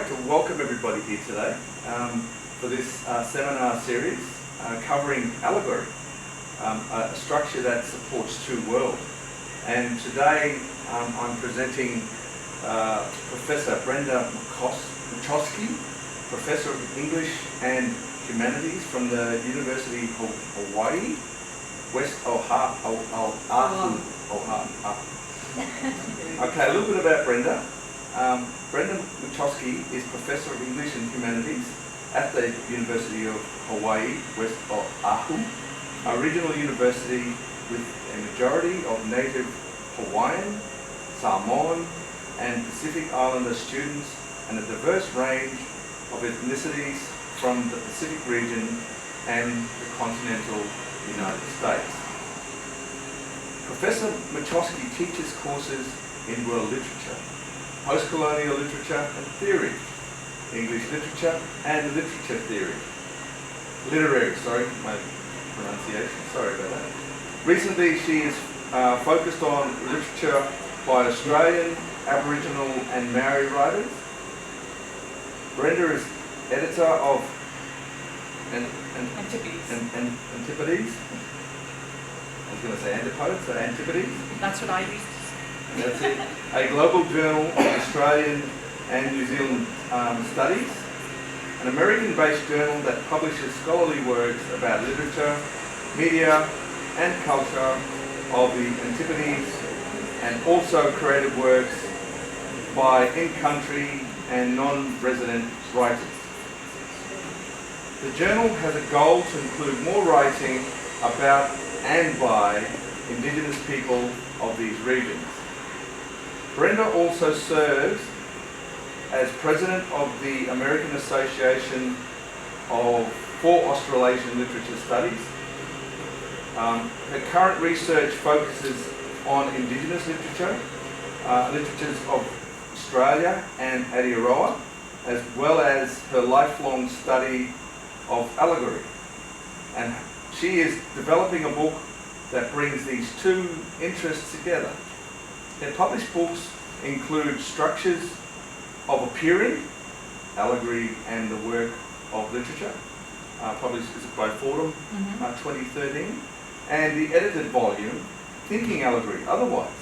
like to welcome everybody here today for this seminar series covering Allegory, a structure that supports two worlds. And today I'm presenting Professor Brenda Machosky, Professor of English and Humanities from the University of Hawaii, West Oahu. Okay, a little bit about Brenda. Brenda Machosky is Professor of English and Humanities at the University of Hawaii, West Oahu, a regional university with a majority of native Hawaiian, Samoan and Pacific Islander students and a diverse range of ethnicities from the Pacific region and the continental United States. Professor Machosky teaches courses in world literature, post-colonial literature and theory, English literature and literature theory. My pronunciation, sorry about that. Recently she is focused on literature by Australian, Aboriginal and Maori writers. Brenda is editor of Antipodes. I was going to say Antipodes, so Antipodes. That's what I used to say. That's it. A global journal of Australian and New Zealand studies. An American-based journal that publishes scholarly works about literature, media and culture of the Antipodes, and also creative works by in-country and non-resident writers. The journal has a goal to include more writing about and by Indigenous people of these regions. Brenda also serves as President of the American Association for Australasian Literature Studies. Her current research focuses on Indigenous literature, literatures of Australia and Aotearoa, as well as her lifelong study of Allegory. And she is developing a book that brings these two interests together. Her published books include Structures of Appearing, Allegory and the Work of Literature, published by Fordham, 2013, and the edited volume, Thinking Allegory Otherwise,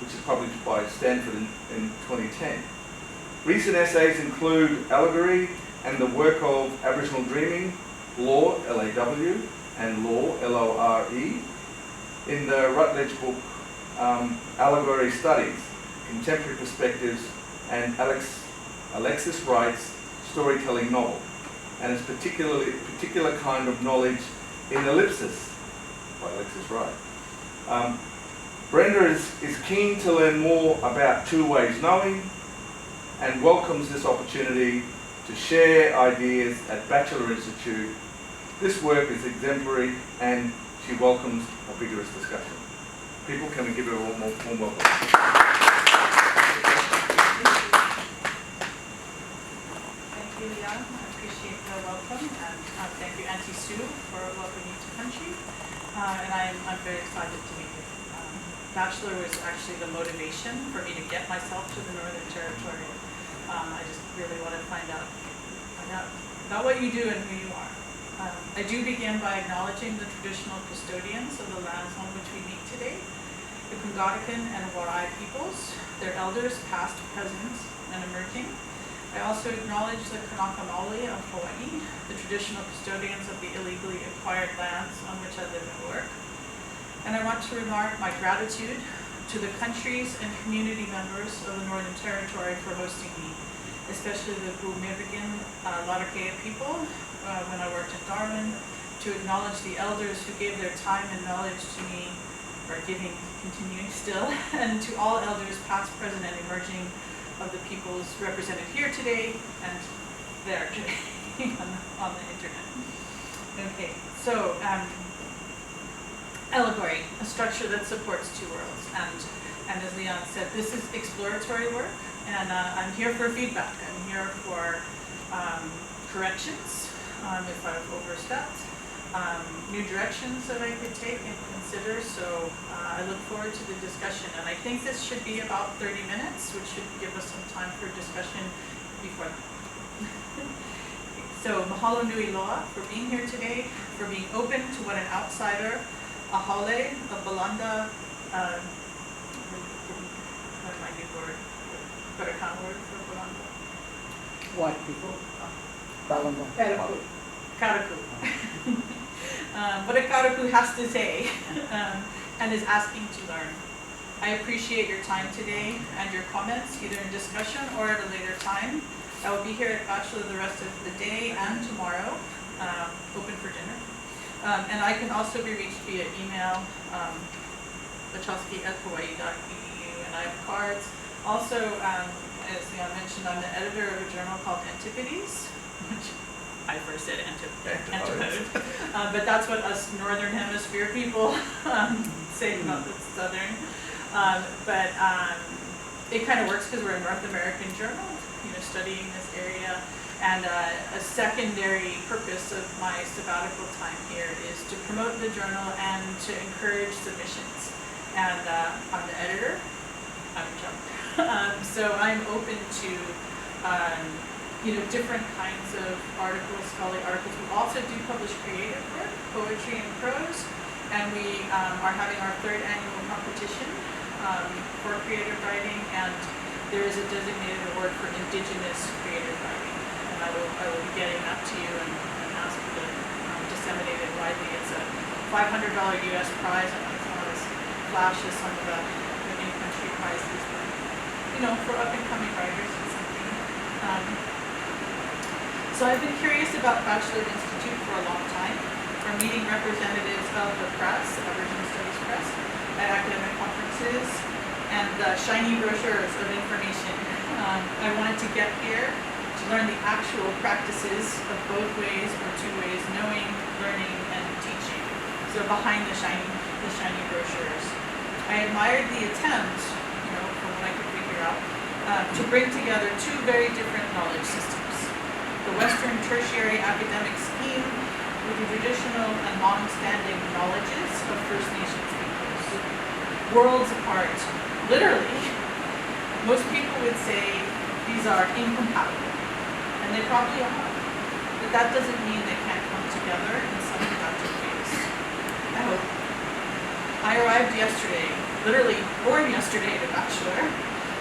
which is published by Stanford in 2010. Recent essays include Allegory and the Work of Aboriginal Dreaming, Law, L-A-W, and Law, L-O-R-E, in the Routledge book, Allegory Studies, Contemporary Perspectives, and Alexis Wright's storytelling novel, and its particular kind of knowledge in ellipsis by Alexis Wright. Brenda is keen to learn more about two ways knowing and welcomes this opportunity to share ideas at Batchelor Institute. This work is exemplary and she welcomes a vigorous discussion. People, can we give her a warm welcome? Thank you, Leon. I appreciate the welcome, and thank you, Auntie Sue, for welcoming me to country. And I'm very excited to meet you. Batchelor was actually the motivation for me to get myself to the Northern Territory. I just really want to find out about what you do and who you are. I do begin by acknowledging the traditional custodians of the lands on which we meet today, the Kungatakan and Hawai peoples, their elders past, present, and emerging. I also acknowledge the Kanaka Maoli of Hawaii, the traditional custodians of the illegally acquired lands on which I live and work. And I want to remark my gratitude to the countries and community members of the Northern Territory for hosting me, especially the Pu'umirrigan Latakea people when I worked in Darwin, to acknowledge the elders who gave their time and knowledge to me, or continuing still, and to all elders past, present, and emerging of the peoples represented here today and there today on the internet. Okay, so Allegory, a structure that supports two worlds, and as Leon said, this is exploratory work, and I'm here for feedback. I'm here for corrections if I've overstepped, new directions that I could take and consider, so I look forward to the discussion. And I think this should be about 30 minutes, which should give us some time for discussion before them. So mahalo nui loa for being here today, for being open to what an outsider, a hale, a balanda, what am I new word? What a common word for balanda? White people. Balanda. Karaku. What a karaku has to say and is asking to learn. I appreciate your time today and your comments, either in discussion or at a later time. I will be here at Batchelor the rest of the day and tomorrow, open for dinner. And I can also be reached via email, Machosky@hawaii.edu, and I have cards. Also, as Leon mentioned, I'm the editor of a journal called Antipodes, which I first said antipode. But that's what us Northern Hemisphere people say about the Southern. But it kind of works because we're a North American journal, studying this area. And a secondary purpose of my sabbatical time here is to promote the journal and to encourage submissions. And I'm the editor. I'm a jump. So I'm open to different kinds of articles, scholarly articles. We also do publish creative work, poetry and prose, and we are having our 3rd annual competition for creative writing, and there is a designated award for Indigenous creative writing, and I will be getting that to you and ask you to disseminate it widely. It's a $500 US prize. I know it's not as flash as some of the in-country prizes, but for up-and-coming writers, it's something. So I've been curious about Batchelor Institute for a long time, from meeting representatives of the press, Aboriginal Studies Press, at academic conferences, and shiny brochures of information. I wanted to get here to learn the actual practices of both ways or 2 ways, knowing, learning, and teaching. So behind the shiny brochures. I admired the attempt, from what I could figure out, to bring together 2 very different knowledge systems. The Western tertiary academic scheme with the traditional and long-standing knowledges of First Nations peoples. Worlds apart, literally. Most people would say these are incompatible, and they probably are. But that doesn't mean they can't come together in some productive ways. I hope. I arrived yesterday, literally born yesterday at Batchelor,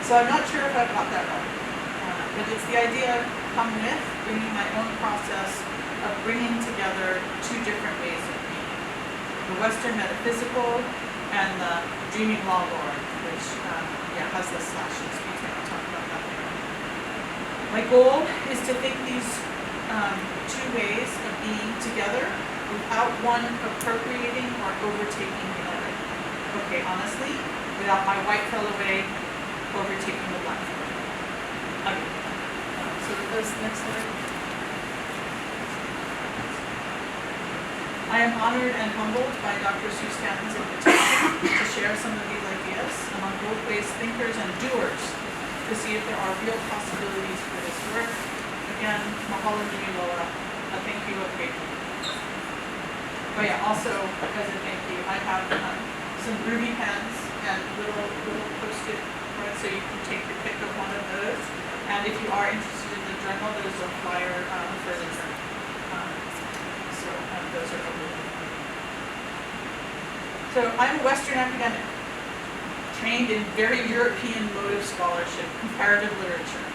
so I'm not sure if I've got that right. But it's the idea of come with, bringing my own process of bringing together 2 different ways of being. The Western metaphysical and the dreaming law lore, which has the slashes. We can talk about that later. My goal is to think these 2 ways of being together without one appropriating or overtaking the other. Okay, honestly, without my white fellow way overtaking the black fellow. Okay. So this next slide. I am honored and humbled by Dr. Sue Stanton's invitation to share some of these ideas among both ways thinkers and doers to see if there are real possibilities for this work. Again, mahalo nui loa, a thank you of gratefulness. Oh yeah, also as a thank you, I have some ruby pens and little post-it cards, so you can take your pick of one of those. And if you are interested in the journal, there's a flyer for the journal. So those are available. So I'm a Western academic, trained in very European mode of scholarship, comparative literature.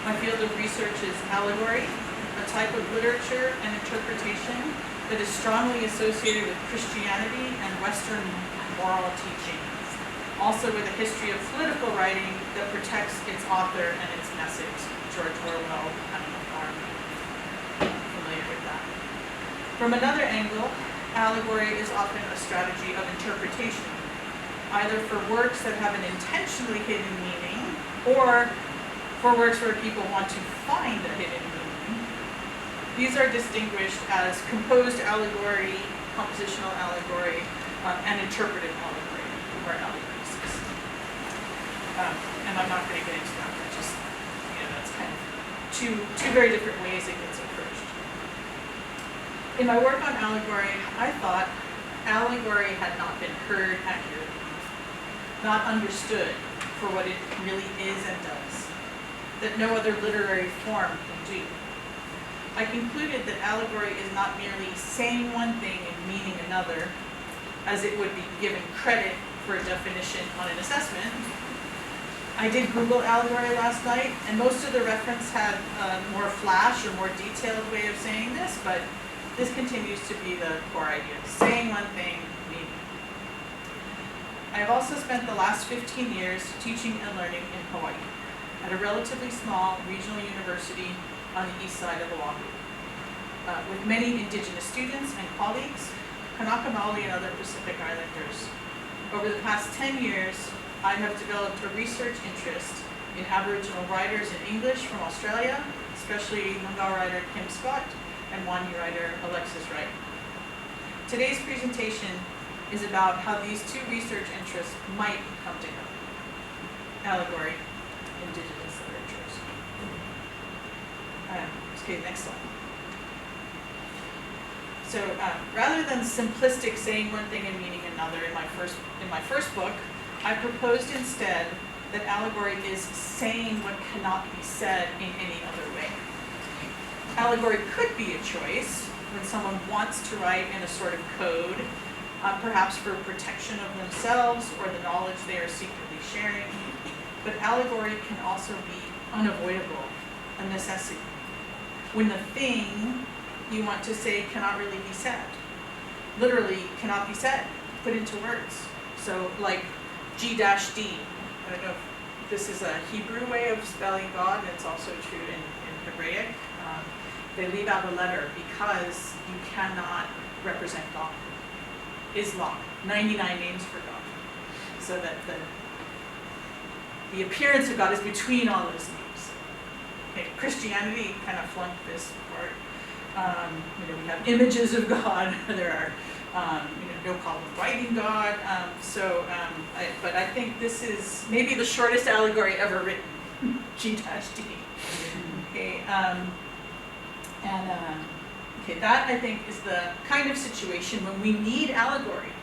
My field of research is allegory, a type of literature and interpretation that is strongly associated with Christianity and Western moral teaching. Also with a history of political writing that protects its author and its message. George Orwell, I don't know if I'm familiar with that. From another angle, allegory is often a strategy of interpretation, either for works that have an intentionally hidden meaning, or for works where people want to find a hidden meaning. These are distinguished as composed allegory, compositional allegory, and interpretive allegory, or allegories. And I'm not going to get into that, but just, that's kind of two very different ways it gets approached. In my work on allegory, I thought allegory had not been heard accurately, not understood for what it really is and does. that no other literary form can do. I concluded that allegory is not merely saying one thing and meaning another, as it would be given credit for a definition on an assessment. I did Google allegory last night, and most of the reference had a more flash or more detailed way of saying this, but this continues to be the core idea, saying one thing, meaning. I have also spent the last 15 years teaching and learning in Hawaii at a relatively small regional university on the east side of Oahu, with many indigenous students and colleagues, Kanaka Maoli and other Pacific Islanders. Over the past 10 years, I have developed a research interest in Aboriginal writers in English from Australia, especially Noongar writer Kim Scott and Wani writer Alexis Wright. Today's presentation is about how these two research interests might come together. Allegory, indigenous literatures. Okay, next slide. So rather than simplistic saying one thing and meaning another in my first book, I proposed instead that allegory is saying what cannot be said in any other way. Allegory could be a choice when someone wants to write in a sort of code, perhaps for protection of themselves or the knowledge they are secretly sharing. But allegory can also be unavoidable, a necessity. When the thing you want to say cannot really be said, literally cannot be said, put into words. So like G-D. I don't know if this is a Hebrew way of spelling God, and it's also true in Hebraic. They leave out a letter because you cannot represent God. Islam, 99 names for God. So that the appearance of God is between all those names. Okay, Christianity kind of flunked this part. We have images of God. There are no problem writing God. But I think this is maybe the shortest allegory ever written, G-D. Okay, that I think is the kind of situation when we need allegory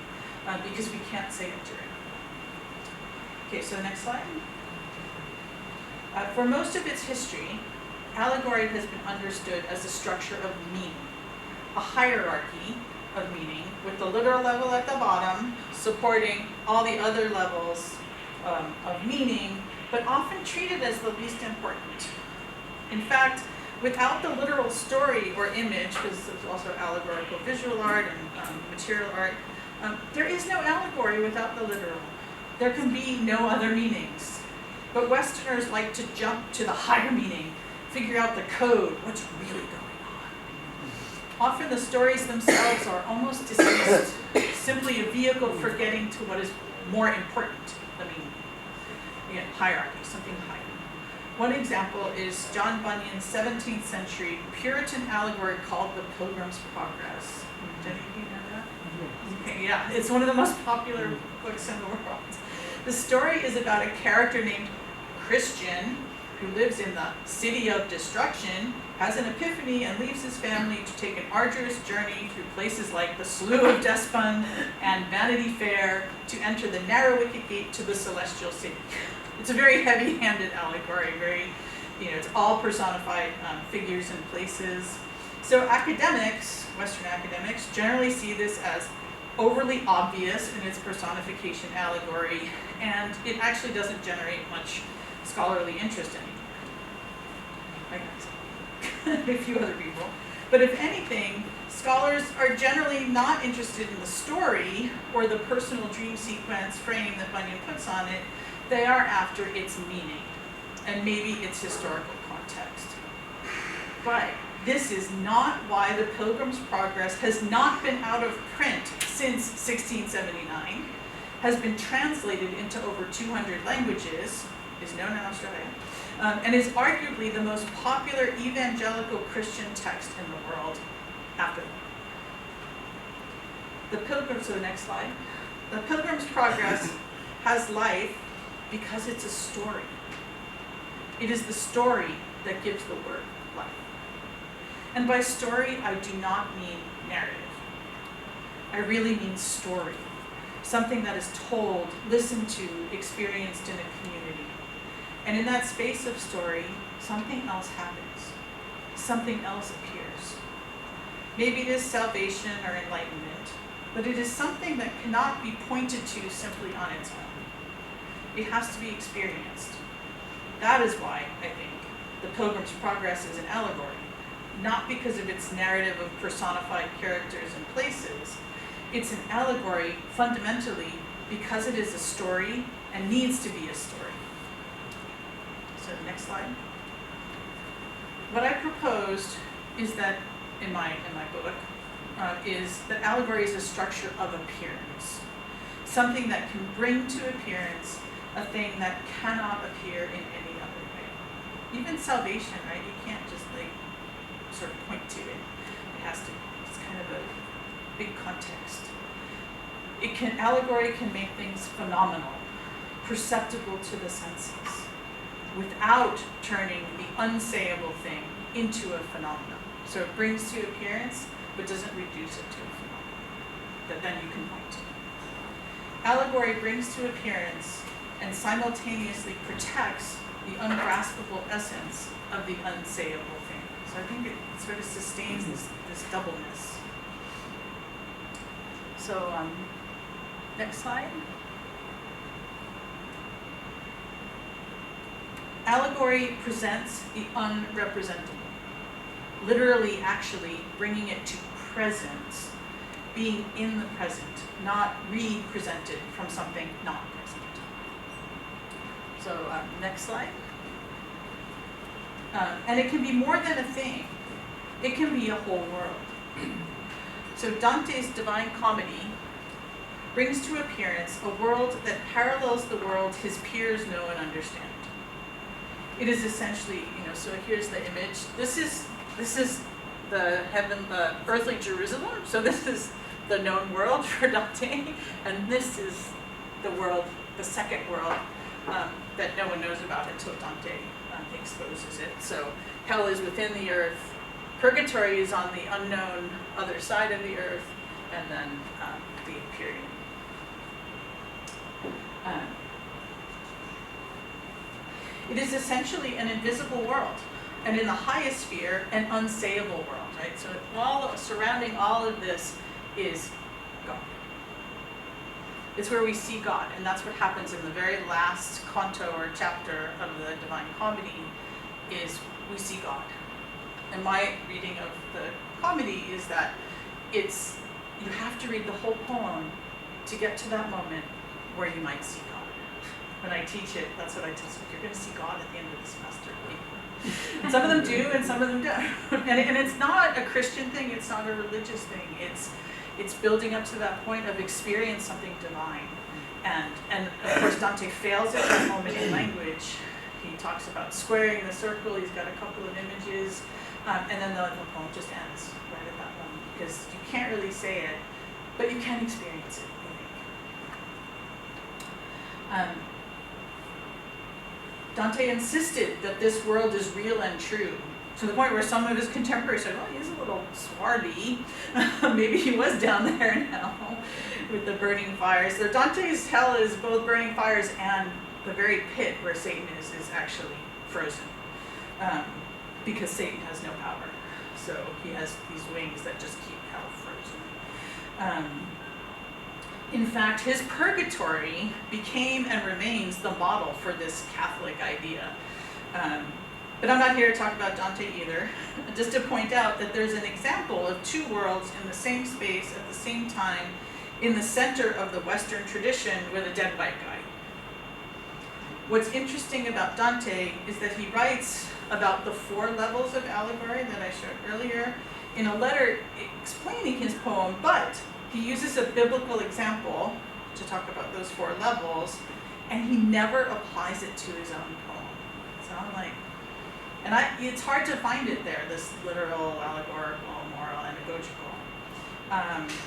because we can't say it directly. Okay, so next slide. For most of its history, allegory has been understood as a structure of meaning, a hierarchy of meaning, with the literal level at the bottom, supporting all the other levels of meaning, but often treated as the least important. In fact, without the literal story or image, because there's also allegorical visual art and material art, there is no allegory without the literal. There can be no other meanings. But Westerners like to jump to the higher meaning, figure out the code, what's really going on. Often the stories themselves are almost dismissed, simply a vehicle for getting to what is more important, the meaning. Again, hierarchy, something higher. One example is John Bunyan's 17th century Puritan allegory called The Pilgrim's Progress. Did any of you know that? Okay, yeah, it's one of the most popular books in the world. The story is about a character named Christian who lives in the city of destruction, has an epiphany, and leaves his family to take an arduous journey through places like the Slough of Despond and Vanity Fair to enter the narrow wicket gate to the celestial city. It's a very heavy-handed allegory, it's all personified figures and places. So academics, Western academics, generally see this as overly obvious in its personification allegory, and it actually doesn't generate much scholarly interest anymore. A few other people. But if anything, scholars are generally not interested in the story or the personal dream sequence frame that Bunyan puts on it. They are after its meaning and maybe its historical context. But this is not why The Pilgrim's Progress has not been out of print since 1679, has been translated into over 200 languages, is known in Australia, and is arguably the most popular evangelical Christian text in the world after the Pilgrim's, so the next slide. The Pilgrim's Progress has life because it's a story. It is the story that gives the word life. And by story, I do not mean narrative. I really mean story. Something that is told, listened to, experienced in a community. And in that space of story, something else happens. Something else appears. Maybe it is salvation or enlightenment, but it is something that cannot be pointed to simply on its own. It has to be experienced. That is why, I think, The Pilgrim's Progress is an allegory, not because of its narrative of personified characters and places. It's an allegory fundamentally because it is a story and needs to be a story. So next slide. What I proposed is that, in my book, is that allegory is a structure of appearance. Something that can bring to appearance a thing that cannot appear in any other way. Even salvation, right? You can't just sort of point to it. It has to, it's kind of a big context. Allegory can make things phenomenal, perceptible to the senses, without turning the unsayable thing into a phenomenon. So it brings to appearance, but doesn't reduce it to a phenomenon that then you can point to. Allegory brings to appearance and simultaneously protects the ungraspable essence of the unsayable thing. So I think it sort of sustains this doubleness. So next slide. Allegory presents the unrepresentable, literally, actually bringing it to presence, being in the present, not represented from something not present. So next slide. And it can be more than a thing. It can be a whole world. So Dante's Divine Comedy brings to appearance a world that parallels the world his peers know and understand. It is essentially, so here's the image. This is the earthly Jerusalem. So this is the known world for Dante, and this is the world, the second world, that no one knows about until Dante exposes it. So hell is within the earth, purgatory is on the unknown other side of the earth, and then the Empyrean. It is essentially an invisible world, and in the highest sphere, an unsayable world, right? So surrounding all of this is God. It's where we see God, and that's what happens in the very last canto or chapter of the Divine Comedy, is we see God. And my reading of the comedy is that you have to read the whole poem to get to that moment where you might see God. When I teach it, that's what I tell them. You're going to see God at the end of the semester. And some of them do, and some of them don't. And it's not a Christian thing. It's not a religious thing. It's building up to that point of experience something divine. And of course, Dante fails at that moment in language. He talks about squaring the circle. He's got a couple of images. And then the poem just ends right at that moment. Because you can't really say it, but you can experience it, I think. Dante insisted that this world is real and true, to the point where some of his contemporaries said, well, he's a little swarthy. Maybe he was down there in hell with the burning fires. So Dante's hell is both burning fires and the very pit where Satan is actually frozen, because Satan has no power. So he has these wings that just keep hell frozen. In fact, his purgatory became and remains the model for this Catholic idea. But I'm not here to talk about Dante either, just to point out that there's an example of two worlds in the same space at the same time in the center of the Western tradition with a dead white guy. What's interesting about Dante is that he writes about the 4 levels of allegory that I showed earlier in a letter explaining his poem, but he uses a biblical example to talk about those 4 levels, and he never applies it to his own poem. So I'm like, it's hard to find it there, this literal, allegorical, moral, anagogical.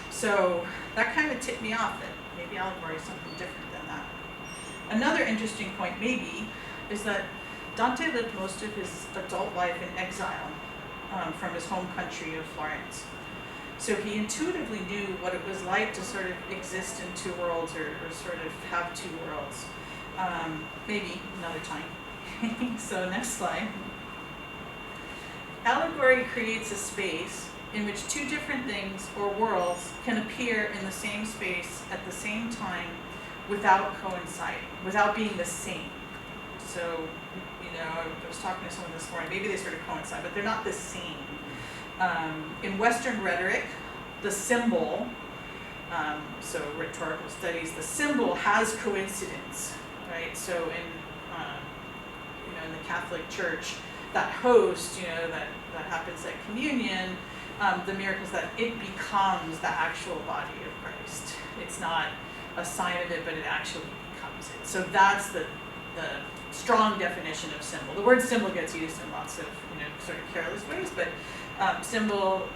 So that kind of tipped me off that maybe allegory is something different than that. Another interesting point maybe is that Dante lived most of his adult life in exile from his home country of Florence. So he intuitively knew what it was like to sort of exist in 2 worlds or sort of have 2 worlds. Maybe another time So next slide. Allegory creates a space in which two different things or worlds can appear in the same space at the same time without coinciding, without being the same. So, I was talking to someone this morning, maybe they sort of coincide, but they're not the same. In Western rhetoric, the symbol, so rhetorical studies, the symbol has coincidence, right? So in the Catholic Church, that host, that happens at communion, the miracle is that it becomes the actual body of Christ. It's not a sign of it, but it actually becomes it. So that's the strong definition of symbol. The word symbol gets used in lots of sort of careless ways, but symbol,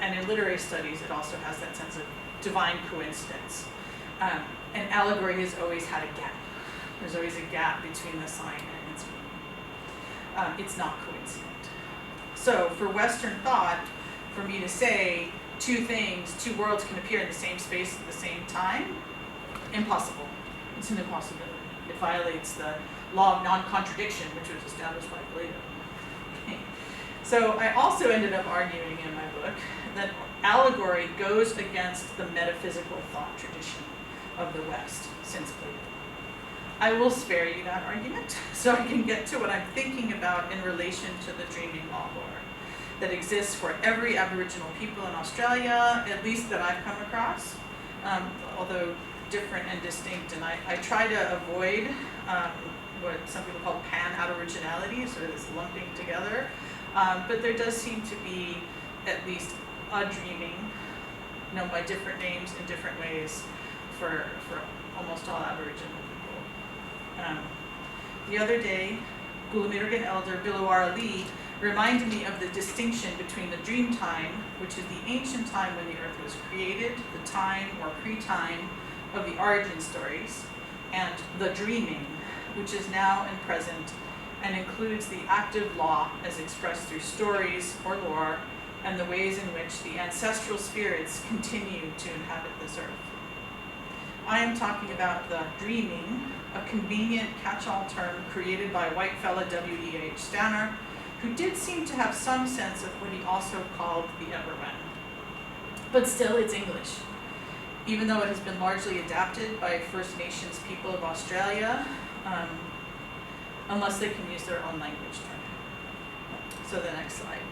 and in literary studies, it also has that sense of divine coincidence. And allegory has always had a gap. There's always a gap between the sign and its meaning. It's not coincident. So for Western thought, for me to say two things, two worlds can appear in the same space at the same time, impossible. It's an impossibility. It violates the law of non-contradiction, which was established by Plato. Okay. So I also ended up arguing in my book that allegory goes against the metaphysical thought tradition of the West since Plato. I will spare you that argument so I can get to what I'm thinking about in relation to the dreaming law lore that exists for every Aboriginal people in Australia, at least that I've come across, although different and distinct. And I try to avoid what some people call pan-Aboriginality, sort of this lumping together. But there does seem to be at least a dreaming, known by different names in different ways for almost all Aboriginal people. The other day, Gulamirgan elder Bilawara Lee reminded me of the distinction between the dream time, which is the ancient time when the earth was created, the time or pre-time of the origin stories, and the dreaming, which is now and present and includes the active law as expressed through stories or lore and the ways in which the ancestral spirits continue to inhabit this earth. I am talking about the dreaming, a convenient catch-all term created by white fella W.E.H. Stanner, who did seem to have some sense of what he also called the everwhen. But still, it's English. Even though it has been largely adapted by First Nations people of Australia, unless they can use their own language term. So the next slide.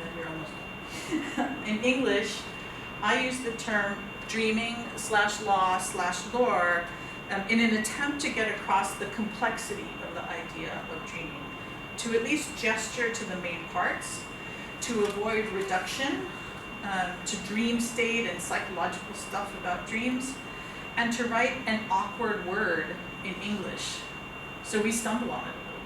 And you're almost done. In English, I use the term dreaming /law/lore in an attempt to get across the complexity of the idea of dreaming, to at least gesture to the main parts, to avoid reduction, to dream state and psychological stuff about dreams, and to write an awkward word in English, so we stumble on it a little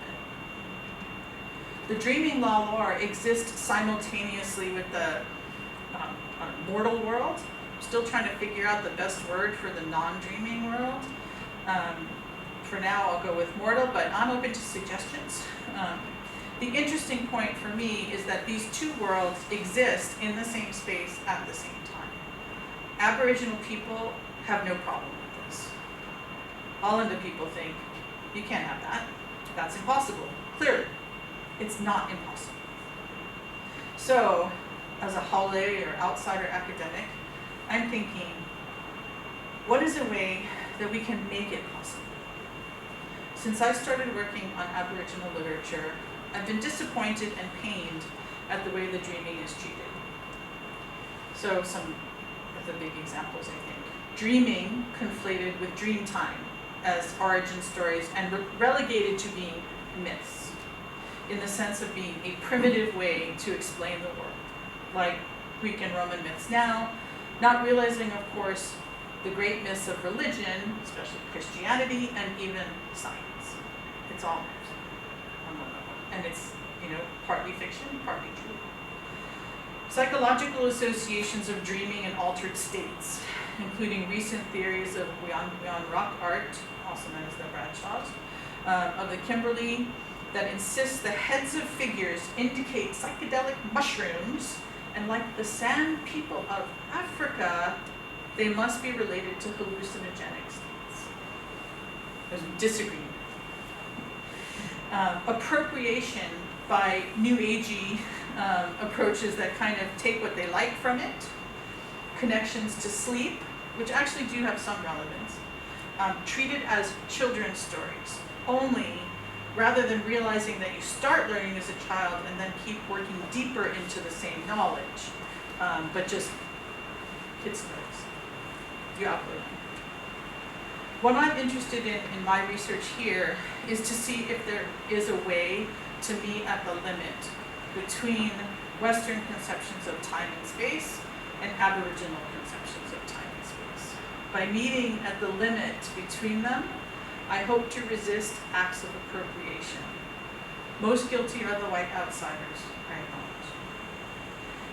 bit. The dreaming law lore exists simultaneously with the mortal world. I'm still trying to figure out the best word for the non-dreaming world. For now, I'll go with mortal, but I'm open to suggestions. The interesting point for me is that these two worlds exist in the same space at the same time. Aboriginal people have no problem with this. Islander people think, you can't have that. That's impossible. Clearly, it's not impossible. So, as a holiday or outsider academic, I'm thinking, what is a way that we can make it possible? Since I started working on Aboriginal literature, I've been disappointed and pained at the way the dreaming is treated. So some of the big examples, I think. Dreaming conflated with dream time as origin stories and relegated to being myths, in the sense of being a primitive way to explain the world, like Greek and Roman myths now, not realizing, of course, the great myths of religion, especially Christianity, and even science. It's all myth. And it's, partly fiction, partly true. Psychological associations of dreaming and altered states, including recent theories of Wian rock art, also known as the Bradshaws, of the Kimberley, that insists the heads of figures indicate psychedelic mushrooms, and like the sand people of Africa, they must be related to hallucinogenic states. There's a disagreement. appropriation by new agey approaches that kind of take what they like from it, connections to sleep, which actually do have some relevance, treated as children's stories only, rather than realizing that you start learning as a child and then keep working deeper into the same knowledge, but just kids' stories. You outgrow them. What I'm interested in my research here is to see if there is a way to meet at the limit between Western conceptions of time and space and Aboriginal conceptions of time and space. By meeting at the limit between them, I hope to resist acts of appropriation. Most guilty are the white outsiders, I acknowledge.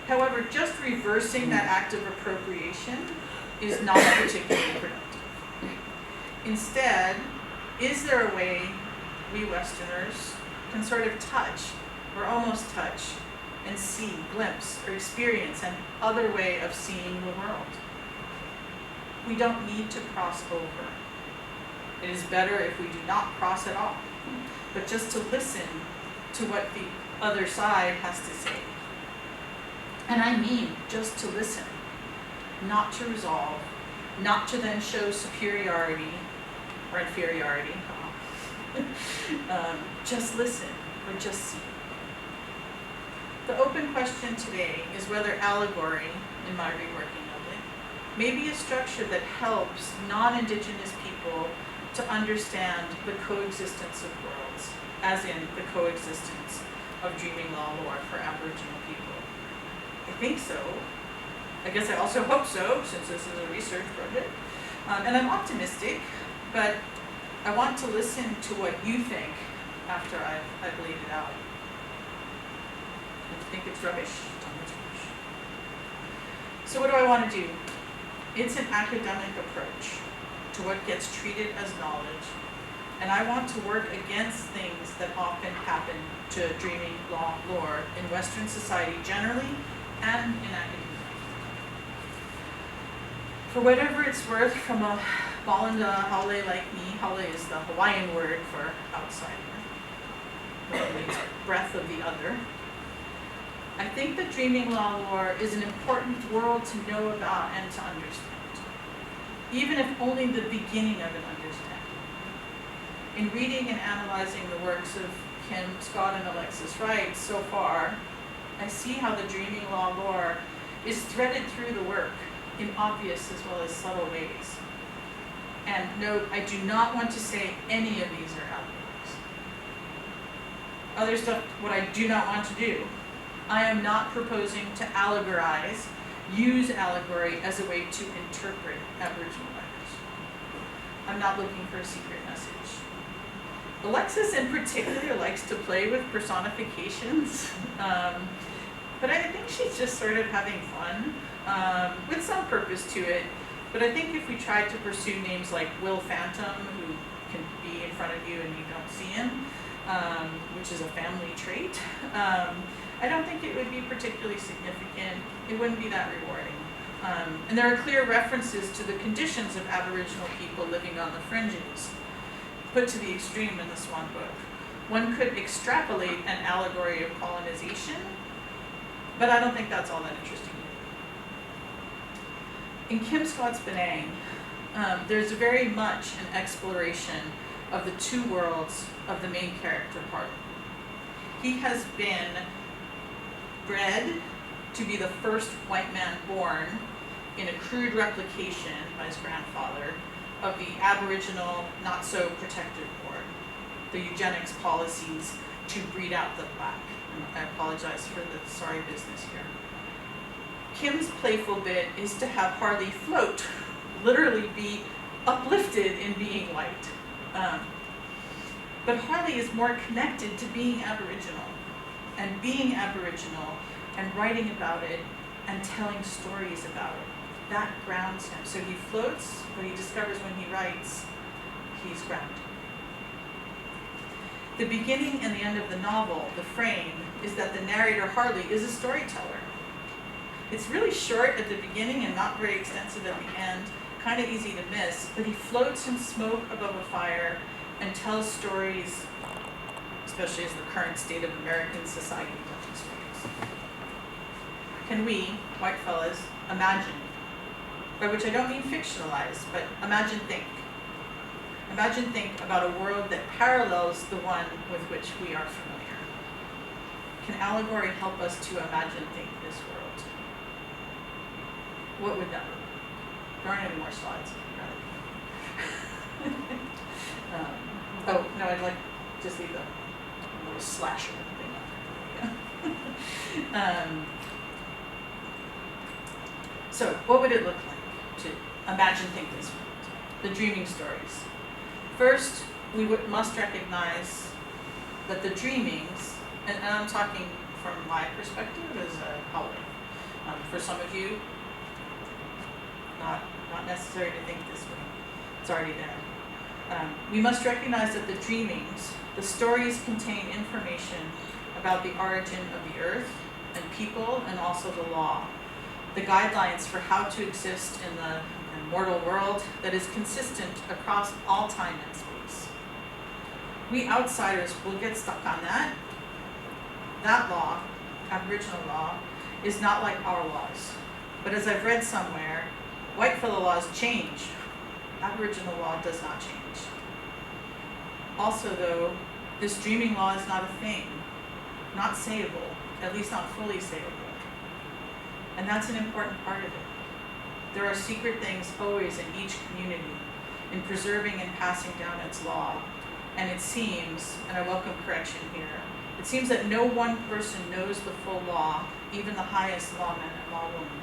However, just reversing that act of appropriation is not particularly productive. Instead, is there a way we Westerners can sort of touch, or almost touch, and see, glimpse, or experience an other way of seeing the world? We don't need to cross over. It is better if we do not cross at all, but just to listen to what the other side has to say. And I mean just to listen, not to resolve, not to then show superiority or inferiority. Just listen or just see. The open question today is whether allegory, in my reworking of it, may be a structure that helps non-Indigenous people to understand the coexistence of worlds, as in the coexistence of dreaming law lore for Aboriginal people. I think so. I guess I also hope so, since this is a research project. And I'm optimistic, but I want to listen to what you think after I've laid it out. If you think it's rubbish, tell me it's rubbish. So what do I want to do? It's an academic approach to what gets treated as knowledge, and I want to work against things that often happen to dreaming law lore in Western society generally and in academia. For whatever it's worth, from a Balanda Hale like me, Hale is the Hawaiian word for outsider, it means breath of the other. I think that dreaming law lore is an important world to know about and to understand, even if only the beginning of an understanding. In reading and analyzing the works of Kim Scott and Alexis Wright so far, I see how the dreaming law lore is threaded through the work in obvious as well as subtle ways. And note, I do not want to say any of these are allegories. Other stuff, what I do not want to do, I am not proposing to allegorize, use allegory as a way to interpret Aboriginal letters. I'm not looking for a secret message. Alexis in particular likes to play with personifications, but I think she's just sort of having fun, with some purpose to it. But I think if we tried to pursue names like Will Phantom, who can be in front of you and you don't see him, which is a family trait, I don't think it would be particularly significant. It wouldn't be that rewarding. And there are clear references to the conditions of Aboriginal people living on the fringes, put to the extreme in the Swan book. One could extrapolate an allegory of colonization, but I don't think that's all that interesting. In Kim Scott's Benang, there's very much an exploration of the two worlds of the main character, Harley. He has been bred to be the first white man born in a crude replication by his grandfather of the Aboriginal not so protective board, the eugenics policies to breed out the black. And I apologize for the sorry business here. Kim's playful bit is to have Harley float, literally be uplifted in being white. But Harley is more connected to being Aboriginal and writing about it and telling stories about it. That grounds him. So he floats, but he discovers when he writes, he's grounded. The beginning and the end of the novel, the frame, is that the narrator Harley is a storyteller. It's really short at the beginning and not very extensive at the end, kind of easy to miss, but he floats in smoke above a fire and tells stories especially as the current state of American society demonstrates. Can we, white fellas, imagine, by which I don't mean fictionalize, but imagine think. Imagine think about a world that parallels the one with which we are familiar. Can allegory help us to imagine think this world? What would that be? There aren't any more slides. Oh, no, I'd like just leave a little slasher thing up there. So what would it look like to imagine think this world? The dreaming stories. First, we must recognize that the dreamings, and I'm talking from my perspective as a Hawai. For some of you, not necessary to think this way. It's already there. We must recognize that the dreamings, the stories contain information about the origin of the earth and people and also the law, the guidelines for how to exist in the mortal world that is consistent across all time and space. We outsiders will get stuck on that. That law, Aboriginal law, is not like our laws. But as I've read somewhere, white fellow laws change. Aboriginal law does not change. Also though, this dreaming law is not a thing, not sayable, at least not fully sayable. And that's an important part of it. There are secret things always in each community in preserving and passing down its law. And it seems, and I welcome correction here, it seems that no one person knows the full law, even the highest lawman and lawwoman.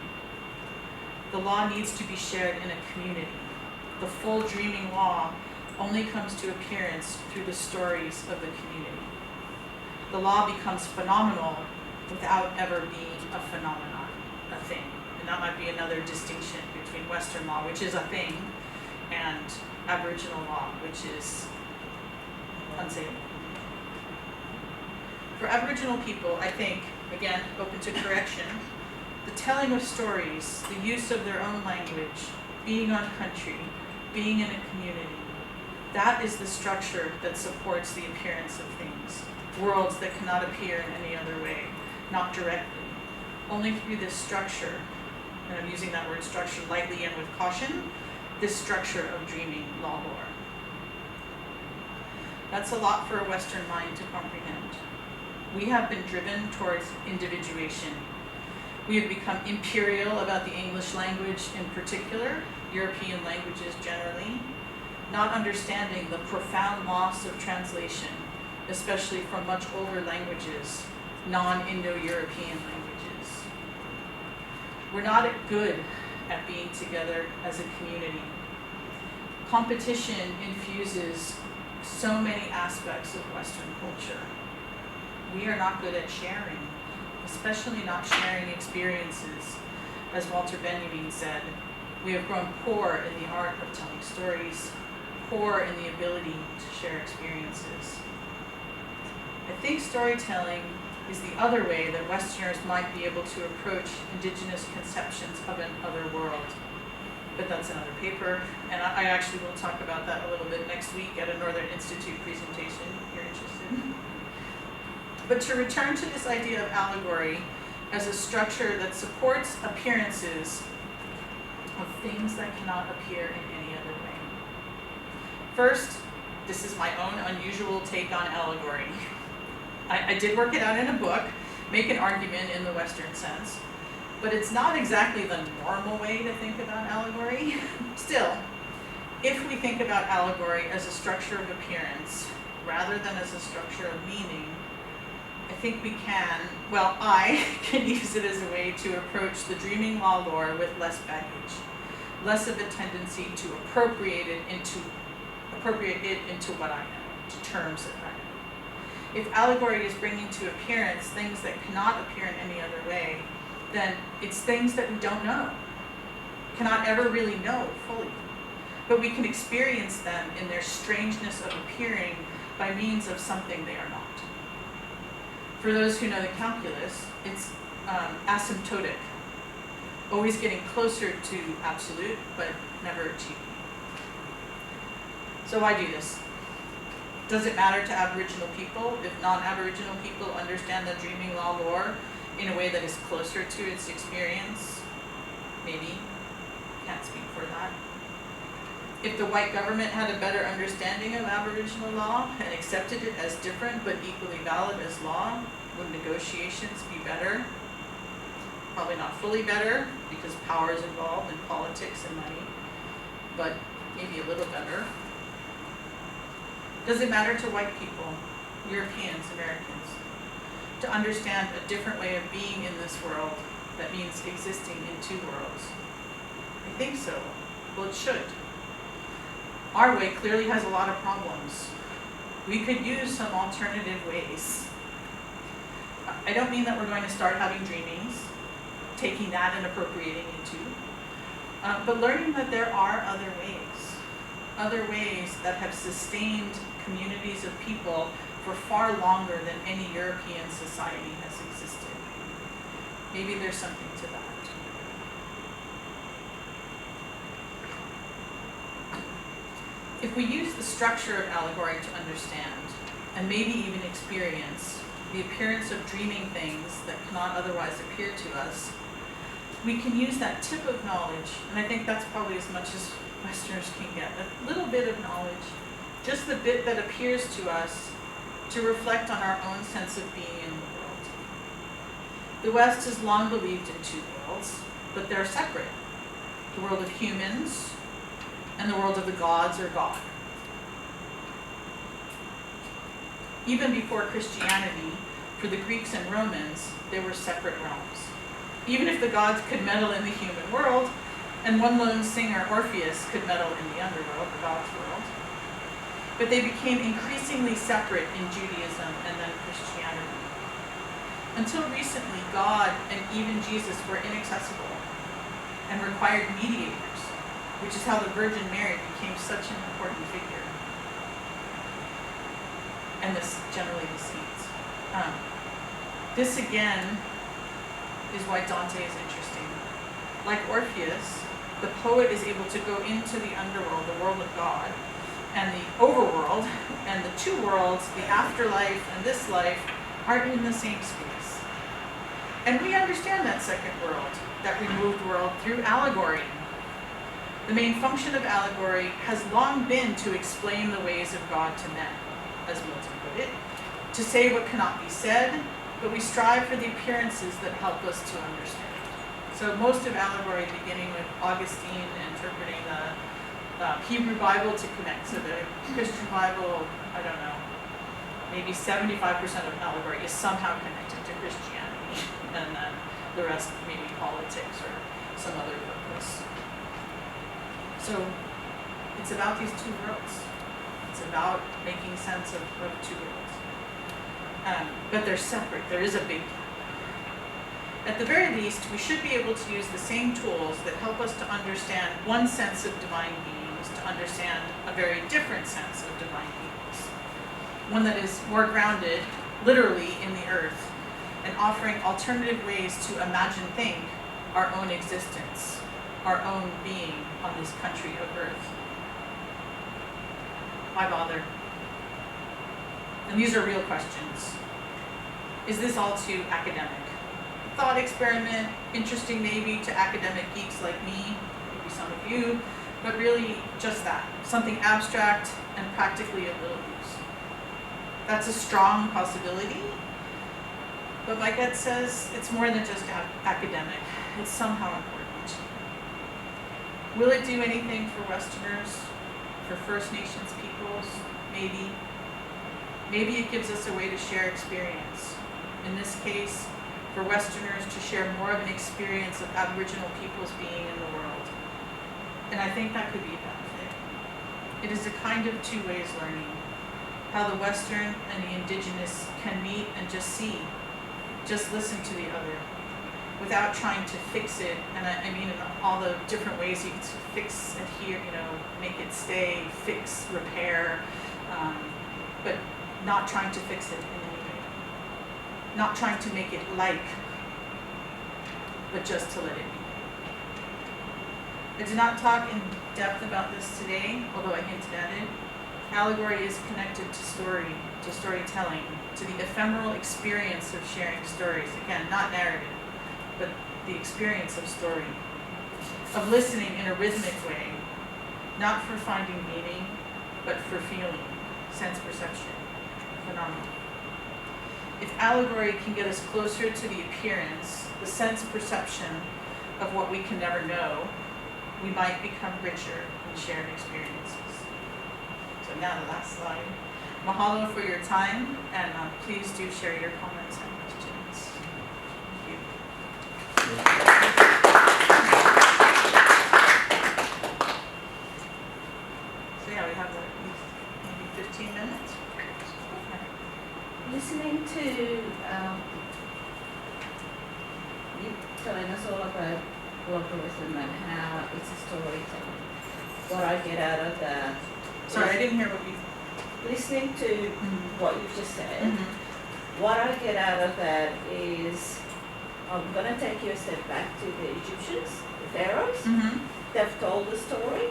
The law needs to be shared in a community. The full dreaming law only comes to appearance through the stories of the community. The law becomes phenomenal without ever being a phenomenon, a thing. And that might be another distinction between Western law, which is a thing, and Aboriginal law, which is unsayable. For Aboriginal people, I think, again, open to correction, the telling of stories, the use of their own language, being on country, being in a community, that is the structure that supports the appearance of things, worlds that cannot appear in any other way, not directly. Only through this structure, and I'm using that word structure lightly and with caution, this structure of dreaming law lore. That's a lot for a Western mind to comprehend. We have been driven towards individuation. We have become imperial about the English language in particular, European languages generally, not understanding the profound loss of translation, especially from much older languages, non-Indo-European languages. We're not good at being together as a community. Competition infuses so many aspects of Western culture. We are not good at sharing, especially not sharing experiences. As Walter Benjamin said, we have grown poor in the art of telling stories, poor in the ability to share experiences. I think storytelling is the other way that Westerners might be able to approach indigenous conceptions of an other world. But that's another paper, and I actually will talk about that a little bit next week at a Northern Institute presentation, if you're interested. But to return to this idea of allegory as a structure that supports appearances of things that cannot appear in any other way. First, this is my own unusual take on allegory. I did work it out in a book, make an argument in the Western sense, but it's not exactly the normal way to think about allegory. Still, if we think about allegory as a structure of appearance, rather than as a structure of meaning, I think we can, well, I can use it as a way to approach the dreaming law lore with less baggage, less of a tendency to appropriate it into what I know, to terms that I know. If allegory is bringing to appearance things that cannot appear in any other way, then it's things that we don't know, cannot ever really know fully. But we can experience them in their strangeness of appearing by means of something they are not. For those who know the calculus, it's asymptotic, always getting closer to absolute, but never achieving. So why do this? Does it matter to Aboriginal people if non-Aboriginal people understand the dreaming law lore in a way that is closer to its experience? Maybe. Can't speak for that. If the white government had a better understanding of Aboriginal law and accepted it as different but equally valid as law, would negotiations be better? Probably not fully better, because power is involved in politics and money, but maybe a little better. Does it matter to white people, Europeans, Americans, to understand a different way of being in this world that means existing in two worlds? I think so. Well, it should. Our way clearly has a lot of problems. We could use some alternative ways. I don't mean that we're going to start having dreamings, taking that and appropriating it too, but learning that there are other ways that have sustained communities of people for far longer than any European society has existed. Maybe there's something to that. If we use the structure of allegory to understand, and maybe even experience, the appearance of dreaming things that cannot otherwise appear to us, we can use that tip of knowledge, and I think that's probably as much as Westerners can get, a little bit of knowledge, just the bit that appears to us, to reflect on our own sense of being in the world. The West has long believed in two worlds, but they're separate. The world of humans and the world of the gods or God. Even before Christianity, for the Greeks and Romans, they were separate realms. Even if the gods could meddle in the human world, and one lone singer, Orpheus, could meddle in the underworld, the gods' world, but they became increasingly separate in Judaism and then Christianity. Until recently, God and even Jesus were inaccessible and required mediators, which is how the Virgin Mary became such an important figure. And this, generally the saints. This again is why Dante is interesting. Like Orpheus, the poet is able to go into the underworld, the world of God, and the overworld, and the two worlds, the afterlife and this life, are in the same space. And we understand that second world, that removed world, through allegory. The main function of allegory has long been to explain the ways of God to men, as Milton put it, to say what cannot be said, but we strive for the appearances that help us to understand. So most of allegory, beginning with Augustine interpreting the Hebrew Bible to connect to the Christian Bible, I don't know, maybe 75% of allegory is somehow connected to Christianity, and then the rest maybe politics or some other purpose. So it's about these two worlds. It's about making sense of two worlds. But they're separate. There is a big gap. At the very least, we should be able to use the same tools that help us to understand one sense of divine beings to understand a very different sense of divine beings. One that is more grounded, literally, in the earth, and offering alternative ways to imagine, think our own existence, our own being on this country of earth. Why bother? And these are real questions. Is this all too academic? Thought experiment, interesting maybe to academic geeks like me, maybe some of you, but really just that, something abstract and practically of little use. That's a strong possibility, but my gut says it's more than just academic. It's somehow important. Will it do anything for Westerners, for First Nations peoples? Maybe. Maybe it gives us a way to share experience. In this case, for Westerners to share more of an experience of Aboriginal peoples being in the world. And I think that could be a benefit. It is a kind of two ways learning, how the Western and the Indigenous can meet and just see, just listen to the other, without trying to fix it, and I mean in all the different ways you can fix, adhere, make it stay, fix, repair, but not trying to fix it in any way. Not trying to make it like, but just to let it be. I did not talk in depth about this today, although I hinted at it. allegory is connected to storytelling, to the ephemeral experience of sharing stories. Again, not narrative, but the experience of story, of listening in a rhythmic way, not for finding meaning, but for feeling, sense perception, phenomenon. If allegory can get us closer to the appearance, the sense perception of what we can never know, we might become richer in shared experiences. So now the last slide. Mahalo for your time, and please do share your comments and questions. Thank you. So yeah, we have maybe 15 minutes. Listening to you telling us all about globalism and how it's a storytelling. What I get out of that. Sorry, I didn't hear what you. Listening to what you've just said, what I get out of that is, I'm going to take you a step back to the Egyptians, the pharaohs. They've told the story.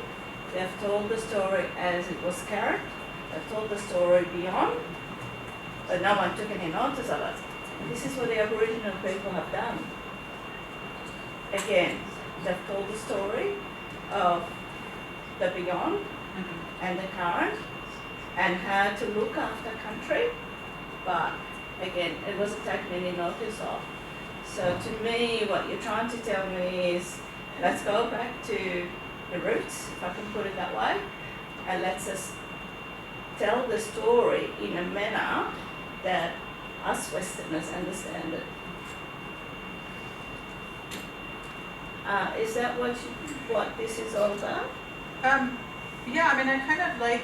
They've told the story as it was carried. They've told the story beyond, but no one took any notice of it. This is what the Aboriginal people have done. Again, they've told the story of the beyond and the current and how to look after country, but again, it wasn't taken any notice of. So to me, what you're trying to tell me is, let's go back to the roots, if I can put it that way, and let's just tell the story in a manner that us Westerners understand it. Is that what this is all about? Yeah, I mean, I kind of like,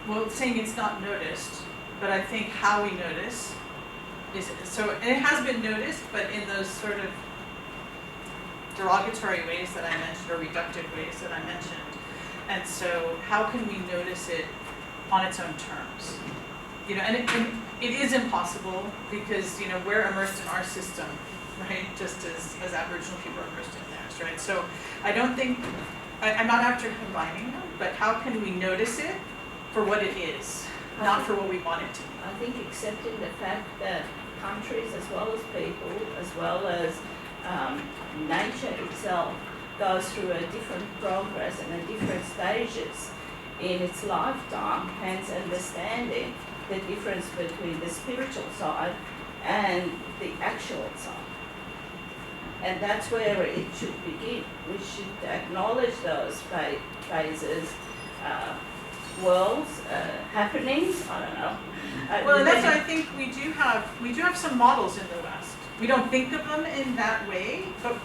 well, saying it's not noticed, but I think how we notice is, so, and it has been noticed, but in those sort of derogatory ways that I mentioned, or reductive ways that I mentioned. And so how can we notice it on its own terms? You know, and it is impossible because, you know, we're immersed in our system, right? Just as Aboriginal people are immersed in theirs, right? So I don't think, I'm not after combining them, but how can we notice it for what it is, not for what we want it to be? I think accepting the fact that countries as well as people, as well as nature itself, goes through a different progress and a different stages in its lifetime, hence understanding the difference between the spiritual side and the actual side. And that's where it should begin. We should acknowledge those phases, worlds, happenings, I don't know. Well, and that's why I think we do have some models in the West. We don't think of them in that way, but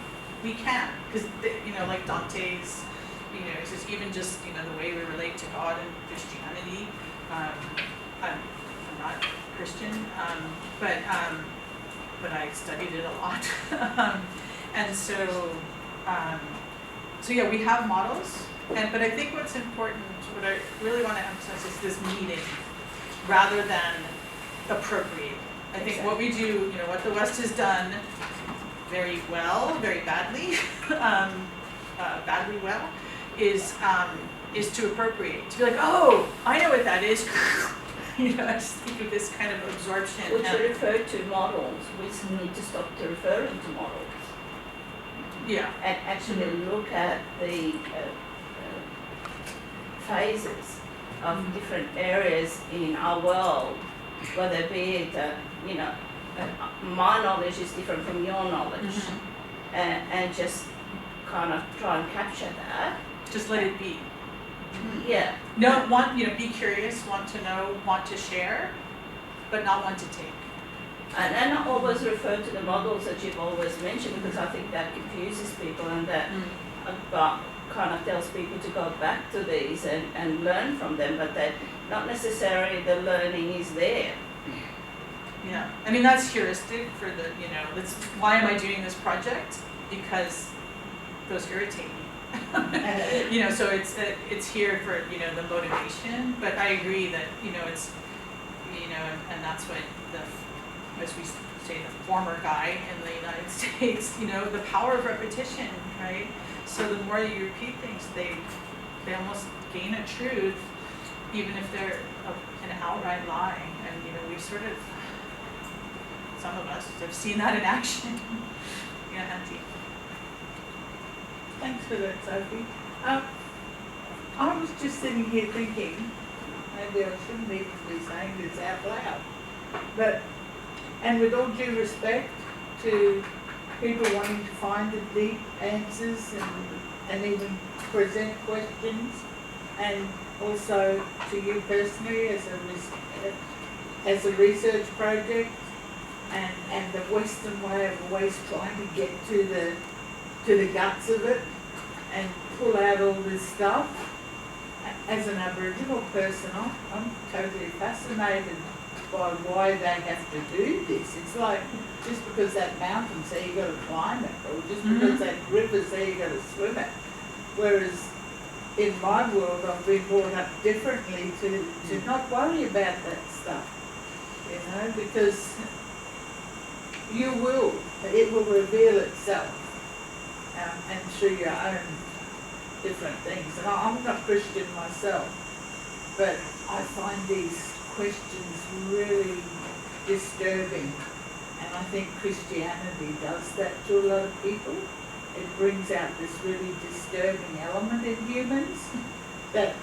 we can, because, you know, like Dante's, you know, it's just even just, you know, the way we relate to God and Christianity. I'm not Christian, but I studied it a lot. And so yeah, we have models, but I think what's important, what I really want to emphasize is this meeting rather than appropriate. I think what we do, you know, what the West has done very well, very badly, badly well, is to appropriate, to be like, oh, I know what that is. You know, I just think of this kind of absorption. Which refer to models, we need to stop to referring to models. Yeah. And actually look at the phases of different areas in our world, whether be it, you know, my knowledge is different from your knowledge, and just kind of try and capture that. Just let it be. Yeah. No, you know, be curious, want to know, want to share, but not want to take. And I always refer to the models that you've always mentioned, because I think that confuses people, and that kind of tells people to go back to these and learn from them, but that not necessarily the learning is there. Yeah, I mean, that's heuristic for the, you know, that's why am I doing this project? Because those irritate me. You know, so it's here for, you know, the motivation, but I agree that, you know, it's, you know, and that's what as we say, the former guy in the United States, you know, the power of repetition, right? So the more you repeat things, they almost gain a truth even if they're an outright lie. And, you know, we sort of, some of us have seen that in action. Yeah, Auntie. Thanks for that, Sophie. I was just sitting here thinking, maybe I shouldn't even be saying this out loud, but, and with all due respect to people wanting to find the deep answers and even present questions, and also to you personally as a research project, and the Western way of always trying to get to the guts of it and pull out all this stuff. As an Aboriginal person, I'm totally fascinated by why they have to do this. It's like, just because that mountain's there, you got to climb it, or just because that river's there, you got to swim it. Whereas in my world, I've been brought up differently to not worry about that stuff, you know, because it will reveal itself, and through your own different things. And I'm not Christian myself, but I find these questions really disturbing, and I think Christianity does that to a lot of people. It brings out this really disturbing element in humans that,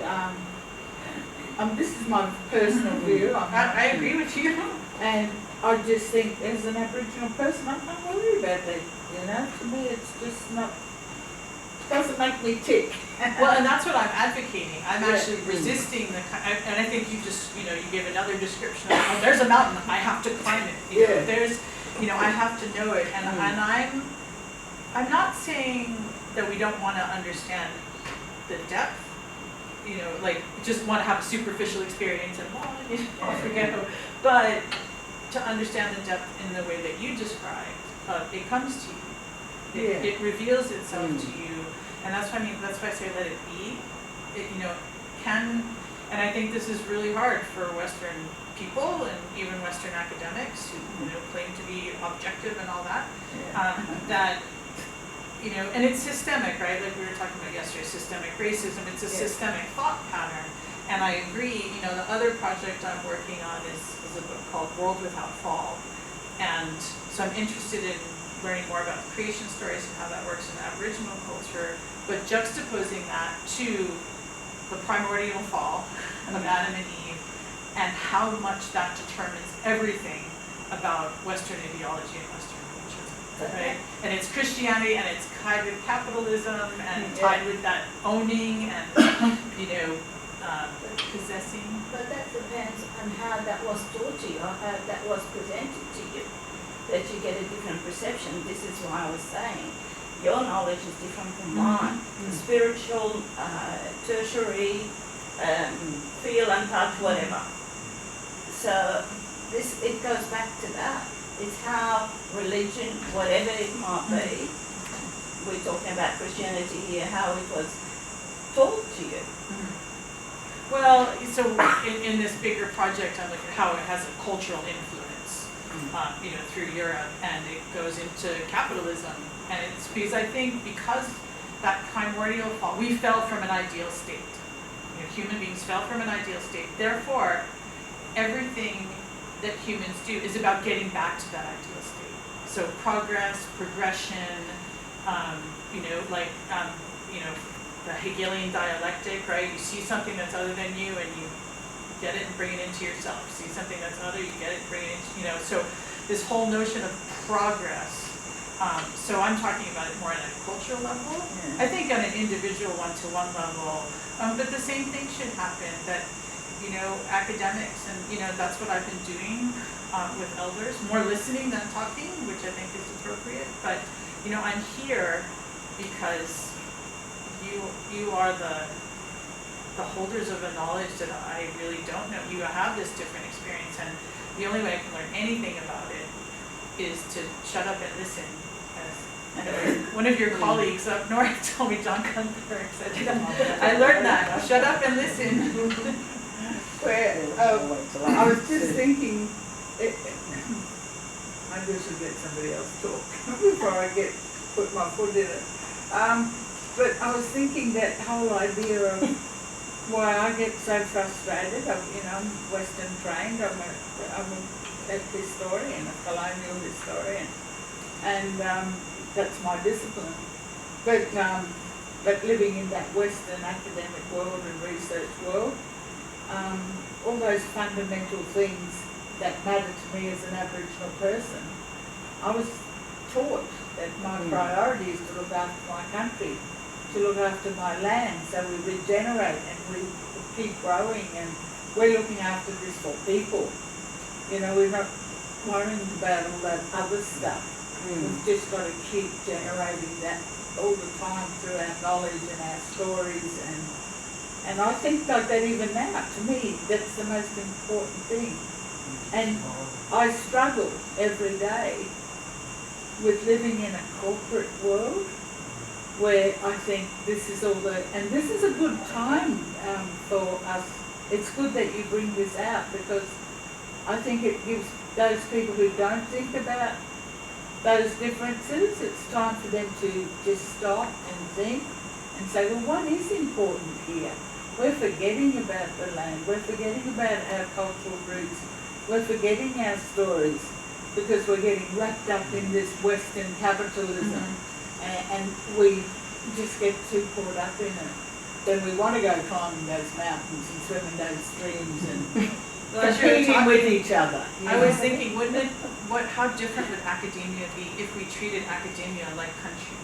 this is my personal view. I agree with you. And I just think, as an Aboriginal person, I'm not worried about that, you know. To me, it's just not, doesn't make me tick. Well, and that's what I'm advocating. I'm actually resisting and I think you just, you know, you gave another description of, oh, there's a mountain, I have to climb it. You know, there's, you know, I have to know it. And I'm not saying that we don't want to understand the depth, you know, like just want to have a superficial experience and, well, you know, forget it. But to understand the depth in the way that you described, it comes to you. It reveals itself to you. And that's why I say let it be. It, you know, can, and I think this is really hard for Western people and even Western academics who, you know, claim to be objective and all that. That, you know, and it's systemic, right? Like we were talking about yesterday, systemic racism. It's a systemic thought pattern. And I agree. You know, the other project I'm working on is a book called World Without Fall, and so I'm interested in learning more about the creation stories and how that works in Aboriginal culture, but juxtaposing that to the primordial fall of Adam and Eve, and how much that determines everything about Western ideology and Western culture, right? And it's Christianity, and it's tied with capitalism, and tied with that owning and, you know, possessing. But that depends on how that was taught to you, or how that was presented to you, that you get a different perception. This is why I was saying your knowledge is different from mine. Spiritual, tertiary, feel and touch, whatever. So it goes back to that. It's how religion, whatever it might be, we're talking about Christianity here, how it was taught to you. Well, so in this bigger project, I'm looking at how it has a cultural influence, you know, through Europe, and it goes into capitalism. And it's because I think because that primordial fall, we fell from an ideal state. You know, human beings fell from an ideal state. Therefore, everything that humans do is about getting back to that ideal state. So progress, progression, you know, like, you know, the Hegelian dialectic, right? You see something that's other than you, and you get it and bring it into yourself. You see something that's other, you get it and bring it into, you know. So this whole notion of progress. So I'm talking about it more at a cultural level. I think on an individual one-to-one level, but the same thing should happen. That, you know, academics, and you know, that's what I've been doing with elders, more listening than talking, which I think is appropriate. But you know, I'm here because you are the holders of a knowledge that I really don't know. You have this different experience, and the only way I can learn anything about it is to shut up and listen. As one of your colleagues up north told me, John Gunther said, I learned that. Shut up and listen. I was just thinking, maybe I should let somebody else talk before I put my foot in it. But I was thinking that whole idea of why I get so frustrated. I'm Western trained. I'm a historian, a colonial historian, and that's my discipline. But living in that Western academic world and research world, all those fundamental things that matter to me as an Aboriginal person, I was taught that my priority is to look after my country, to look after my land, so we regenerate and we keep growing, and we're looking after this for people. We're not worrying about all that other stuff. We've just got to keep generating that all the time through our knowledge and our stories, and I think like that even now, to me, that's the most important thing. And I struggle every day with living in a corporate world where I think this is and this is a good time for us. It's good that you bring this out, because I think it gives those people who don't think about those differences, it's time for them to just stop and think and say, well, what is important here? We're forgetting about the land, we're forgetting about our cultural roots, we're forgetting our stories because we're getting wrapped up in this Western capitalism, and we just get too caught up in it. Then we want to go climbing those mountains and swimming those streams and competing with each other. I was thinking, how different would academia be if we treated academia like country?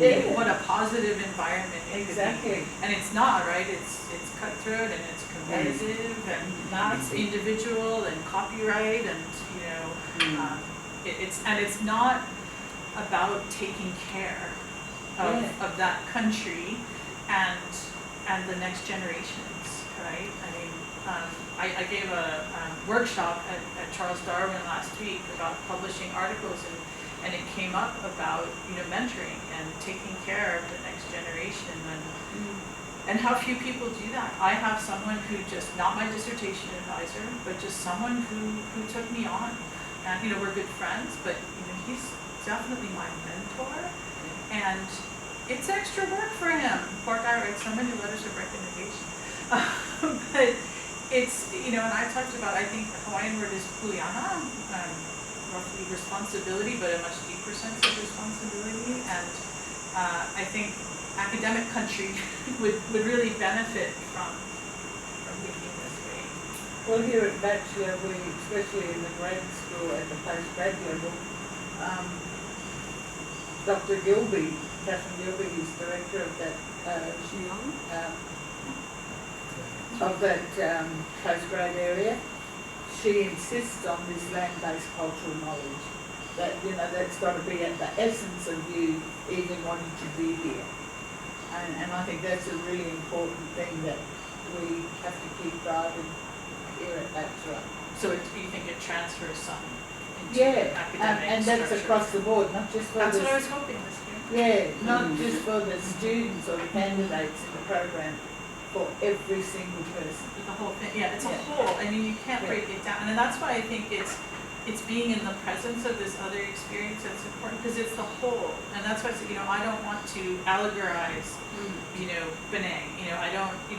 Yeah. What a positive environment it could be. And it's not, right? It's cutthroat and it's competitive and it's individual and copyright and it's not about taking care of that country and the next generations, right? I mean, I gave a workshop at Charles Darwin last week about publishing articles, and it came up about mentoring and taking care of the next generation, and how few people do that. I have someone who just, not my dissertation advisor, but just someone who took me on, and we're good friends, but he's definitely my mentor, and it's extra work for him. Poor guy writes so many letters of recommendation. But it's, and I talked about, I think the Hawaiian word is kuleana, roughly responsibility, but a much deeper sense of responsibility. And I think academic country would really benefit from thinking this way. Well, here at Batchelor, we, especially in the grad school at the postgrad level, Dr. Gilby, Catherine Gilby, is director of that postgrad area. She insists on this land-based cultural knowledge, that that's got to be at the essence of you even wanting to be here. And I think that's a really important thing that we have to keep driving here at Batchelor. So you think it transfers some into academic and that's structure. Across the board, not just for That's what I was hoping this year. Yeah, not just for the students or the candidates in the program, for every single person. The whole thing, it's a whole. I mean, you can't break it down, and that's why I think it's being in the presence of this other experience that's important, because it's the whole. And that's why I said, I don't want to allegorize, Benang.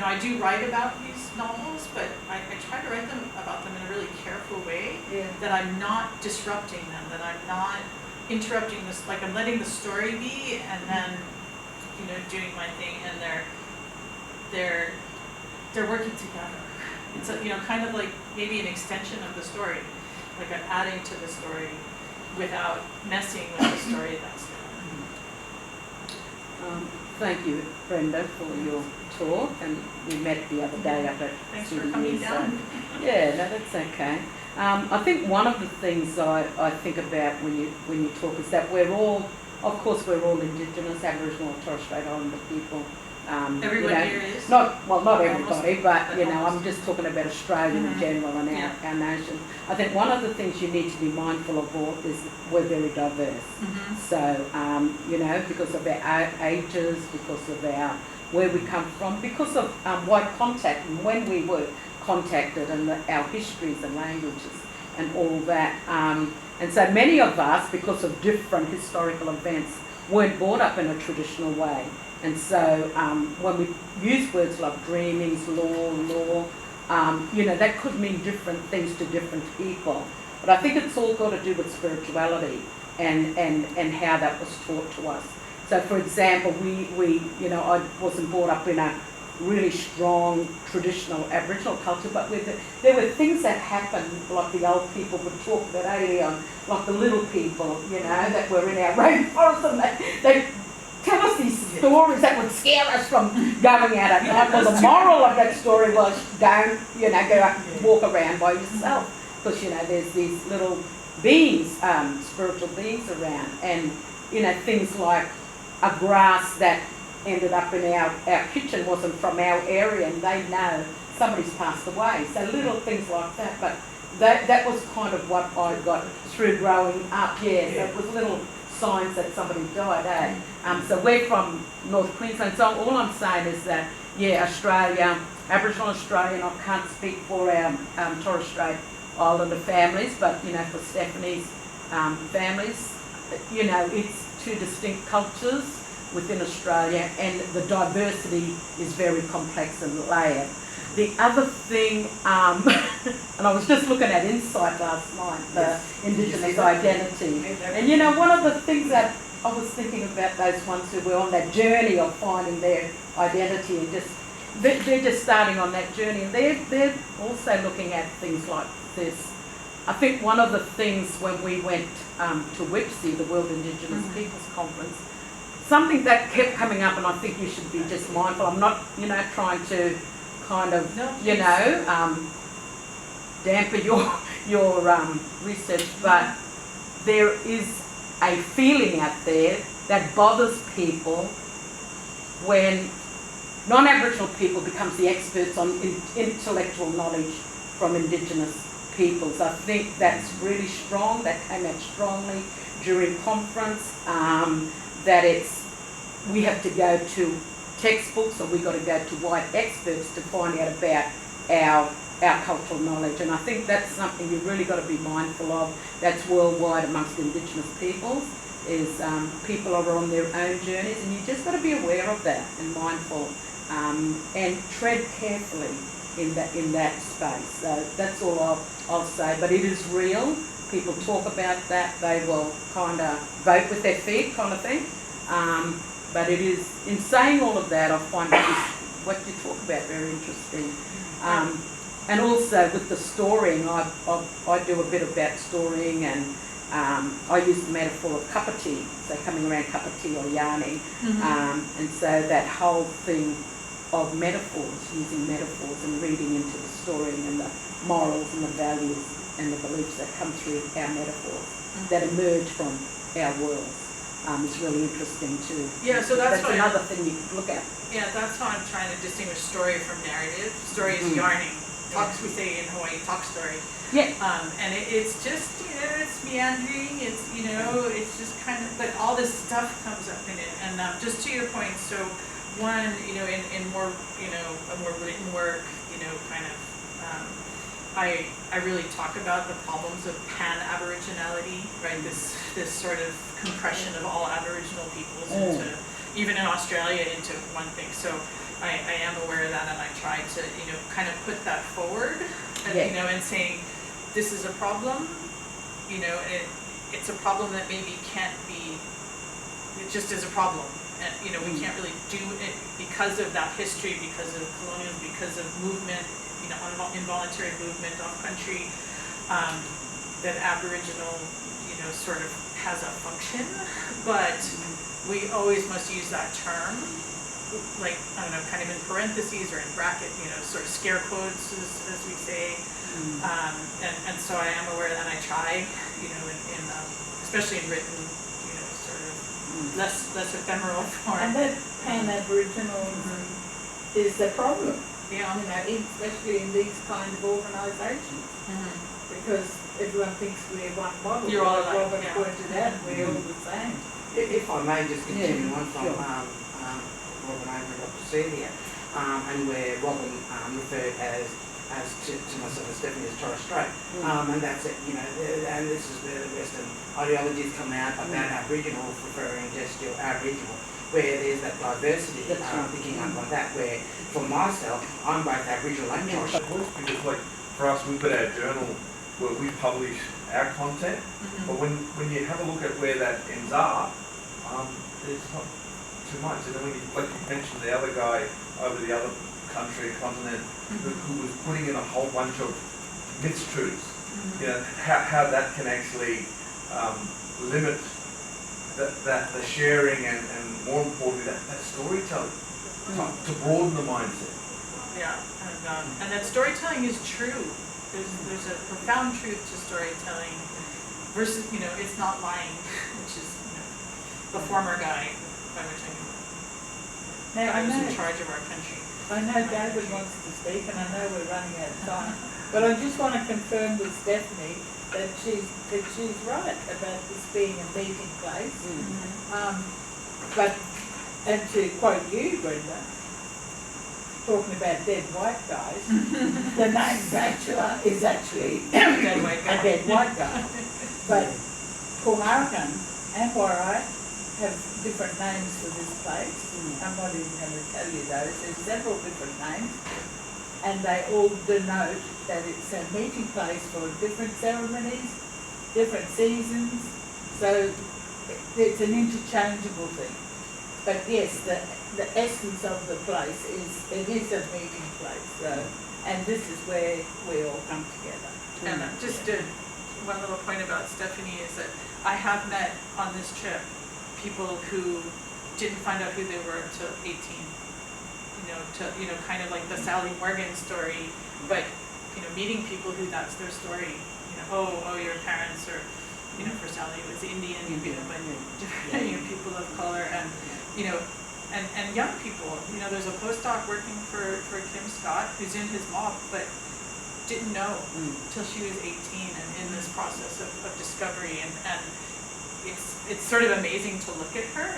I do write about these novels, but I try to write about them in a really careful way, that I'm not disrupting them, that I'm not interrupting this, like I'm letting the story be, and then, doing my thing, and they're working together. It's kind of like maybe an extension of the story, like I'm adding to the story without messing with the story that's there. Thank you, Brenda, for your talk, and we met the other day up at Thanks for coming down. That's okay. I think one of the things I think about when you talk is that we're all Indigenous, Aboriginal and Torres Strait Islander people. Everyone here is? Not everybody, but I'm just talking about Australia in general and our nation. I think one of the things you need to be mindful of all is we're very diverse. So, because of our ages, because of where we come from, because of white contact and when we were contacted, and our histories and languages and all that. And so many of us, because of different historical events, weren't brought up in a traditional way. And so when we use words like dreamings, law, that could mean different things to different people. But I think it's all got to do with spirituality and how that was taught to us. So for example, I wasn't brought up in a really strong traditional Aboriginal culture, but there were things that happened, like the old people would talk about earlier on, like the little people, that were in our rainforest, and they tell us these stories that would scare us from going out at night. Well, the moral of that story was don't, go out and walk around by yourself, because, there's these little beings, spiritual beings around, and, things like a grass that ended up in our kitchen wasn't from our area, and they know somebody's passed away. So little things like that, but that was kind of what I got through growing up. It was little signs that somebody died. So we're from North Queensland, so all I'm saying is that, Australia, Aboriginal Australian, I can't speak for our Torres Strait Islander families, but, for Stephanie's families, it's two distinct cultures within Australia, and the diversity is very complex and layered. The other thing, and I was just looking at Insight last night, the Indigenous identity, and one of the things that I was thinking about, those ones who were on that journey of finding their identity, and they're just starting on that journey, and they're also looking at things like this. I think one of the things when we went to WIPSI, the World Indigenous Peoples Conference, something that kept coming up, and I think you should be just mindful. I'm not, trying to kind of, dampen your research, but there is a feeling out there that bothers people when non-Aboriginal people becomes the experts on intellectual knowledge from Indigenous peoples. I think that's really strong. That came out strongly during conference. That we have to go to textbooks, or we've got to go to white experts to find out about our cultural knowledge. And I think that's something you've really got to be mindful of. That's worldwide amongst Indigenous peoples, is people are on their own journeys, and you just got to be aware of that and mindful, and tread carefully in that space. So that's all I'll say. But it is real. People talk about that. They will kind of vote with their feet, kind of thing. But it is, in saying all of that, I find what you talk about very interesting. And also with the storying, I do a bit about storying, and I use the metaphor of kapati, so coming around kapati or yarning. And so that whole thing of metaphors, using metaphors and reading into the storying and the morals and the values and the beliefs that come through our metaphors that emerge from our worlds. Is really interesting too. Yeah, so that's another thing you could look at. Yeah, that's how I'm trying to distinguish story from narrative. Story is yarning. Talks, we say in Hawaii, talk story. Yeah. And it's just, it's meandering. It's, it's just kind of, but all this stuff comes up in it. And just to your point, so one, in more, a more written work, kind of, I really talk about the problems of pan-Aboriginality, right? This sort of compression of all Aboriginal peoples into, even in Australia, into one thing. So I am aware of that, and I try to, kind of put that forward, and, and saying, this is a problem, and it's a problem that maybe can't be, it just is a problem. And, we can't really do it because of that history, because of colonialism, because of movement, involuntary movement off country, that Aboriginal, sort of has a function, but we always must use that term, like, I don't know, kind of in parentheses or in bracket, sort of scare quotes, as we say, and so I am aware that I try, in especially in written, sort of less ephemeral form. And that pan-Aboriginal is the problem. Yeah. Especially in these kind of organisations, because everyone thinks we're one model. You're all like alike, Robert pointed out, we're all the same. If I may just continue on from Robin over and Dr. Celia, and where Robin referred as as to myself as Stephanie as Torres Strait. And that's it, you know, and this is where the Western ideologies come out about Aboriginal, referring just to Aboriginal, where there's that diversity, picking up on that, where for myself, I'm both Aboriginal and Torres Strait. Because like for us, we've got our journal where we publish our content, but when you have a look at where that ends up, there's not too much. And then when you, like you mentioned, the other guy over the other continent, who was putting in a whole bunch of mistruths, you know, how that can actually limit the sharing and more importantly that storytelling to broaden the mindset. Yeah, and that storytelling is true. There's a profound truth to storytelling versus, you know, it's not lying, which is, you know, the former guy by which I mean Now, guy who's in charge of our country. I know David wants to speak, and I know we're running out of time, but I just want to confirm with Stephanie that she's right about this being a meeting place. And to quote you, Brenda, talking about dead white guys, the name Batchelor is actually a dead white guy. But Cormorant and Hawai have different names for this place. I'm not even going to tell you those. There's several different names, and they all denote that it's a meeting place for different ceremonies, different seasons. So it's an interchangeable thing. But yes, the essence of the place is it is a meeting place. So, and this is where we all come together. And just one little point about Stephanie is that I have met on this trip people who didn't find out who they were until 18. You know, kind of like the Sally Morgan story, but you know, meeting people who that's their story. You know, oh, your parents, or you know, for Sally it was Indian, you know, but you know, people of color, and you know, and young people. You know, there's a postdoc working for Kim Scott who's in his mob, but didn't know till she was 18, and in this process of discovery, and it's sort of amazing to look at her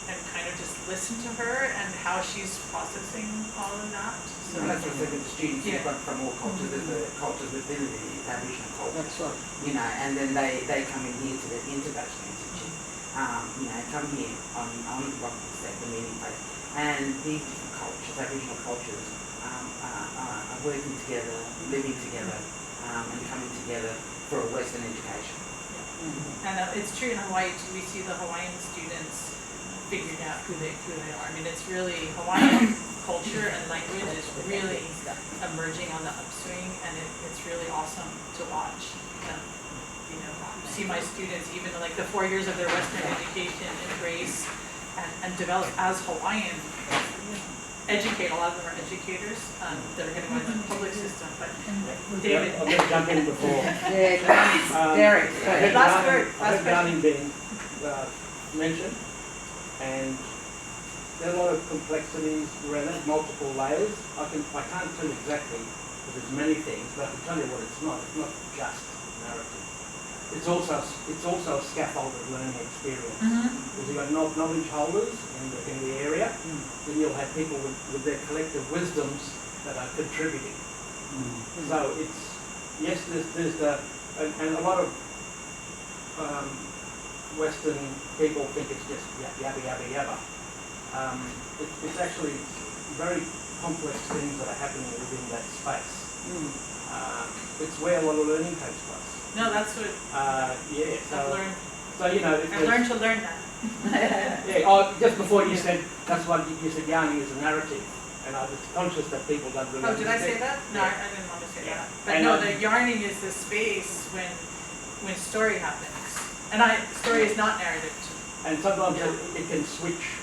and kind of just listen to her and how she's processing all of that. So And that's what I said with the students from all cultures, the cultures within the Aboriginal culture. That's right. You know, and then they come in here into Batchelor Institute, you know, come here on what we said, the meeting place. And these different cultures, Aboriginal cultures, are working together, living together, and coming together for a Western education. And it's true in Hawaii too. We see the Hawaiian students figuring out who they are. I mean, it's really Hawaiian culture and language is really emerging on the upswing, and it's really awesome to watch. You know, see my students, even like the 4 years of their Western education, embrace and develop as Hawaiian. Educate, a lot of them are educators that are going to go in the public system, but David. I'm going to jump in before. Derek. Last word. I heard Darling being mentioned, and there are a lot of complexities around it, multiple layers. I can't tell you exactly, because there's many things, but I can tell you what it's not. It's not just narrative. It's also a scaffolded learning experience. Because you've got knowledge holders in the area, then you'll have people with their collective wisdoms that are contributing. So it's, yes, there's and a lot of Western people think it's just yabba yabba yabba. It's actually very complex things that are happening within that space. It's where a lot of learning takes place. No, that's what I've learned. So you know, I've learned to learn that. Yeah. Oh, just before you said that's what you said. Yarning is a narrative, and I was conscious that people don't really. Oh, did I say that? No, I didn't want to say that. But no, the yarning is the space when story happens, and story is not narrative too. And sometimes it can switch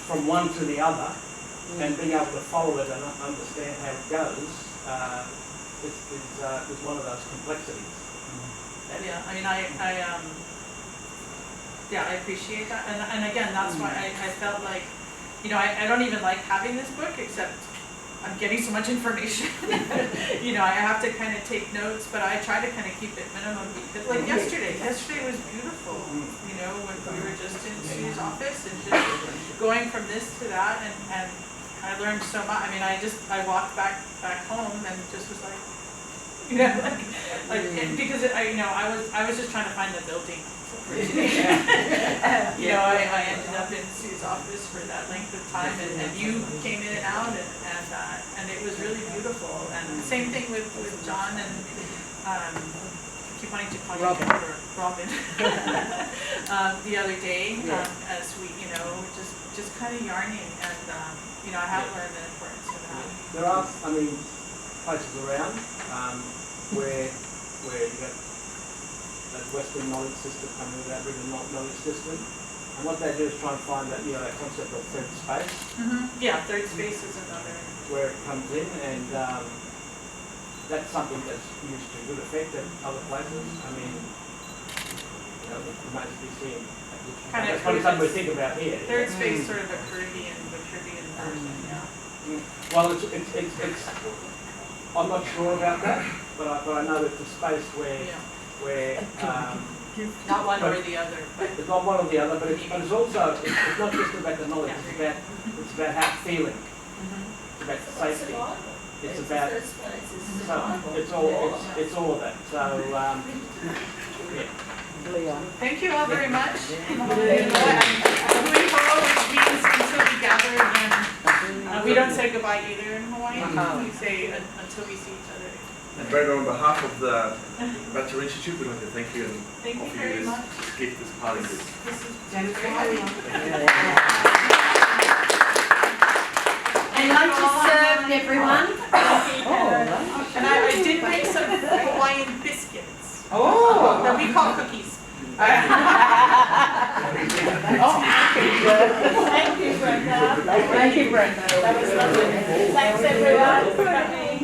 from one to the other, and being able to follow it and understand how it goes is one of those complexities. Yeah, I mean, I appreciate that, and again, that's why I felt like, you know, I don't even like having this book, except I'm getting so much information. You know, I have to kind of take notes, but I try to kind of keep it minimum, because like yesterday was beautiful. You know, when we were just in Sue's office and just going from this to that, and I learned so much. I mean, I walked back home and just was like, you know, because I was just trying to find the building for today. And, you know, I ended up in Sue's office for that length of time, and you came in and out, and it was really beautiful. And same thing with John and keep wanting to call you Robin the other day, as we, you know, just kind of yarning, and you know, I have learned the importance of that. There are, I mean, places around where you got that Western knowledge system coming with that Aboriginal knowledge system, and what they do is try and find that, you know, that concept of third space. Yeah, third space is another. Where it comes in, and that's something that's used to good effect at other places. I mean, you know, you might be seeing. Kind of that's probably something we think about here. Third space, sort of the Caribbean version, yeah. Well, it's I'm not sure about that, but I know it's a space where not one or the other, but it's not one or the other, but it's also it's not just about the knowledge. It's about how it's feeling. It's about safety. It's about it's all of that. So yeah. Thank you all very much. We means until we gather again. We don't say goodbye either in Hawaii. We say until we see each other. And Brenda, on behalf of the Batchelor Institute, we'd like to thank you and Thank you offer very you much. this gift, this parting gift. This is very happy. And lunch is served, everyone. And I did make some Hawaiian biscuits. Oh. That we call cookies. Thank you, Brenda. Thank you, Brenda. That was lovely. Thanks, everyone, for coming.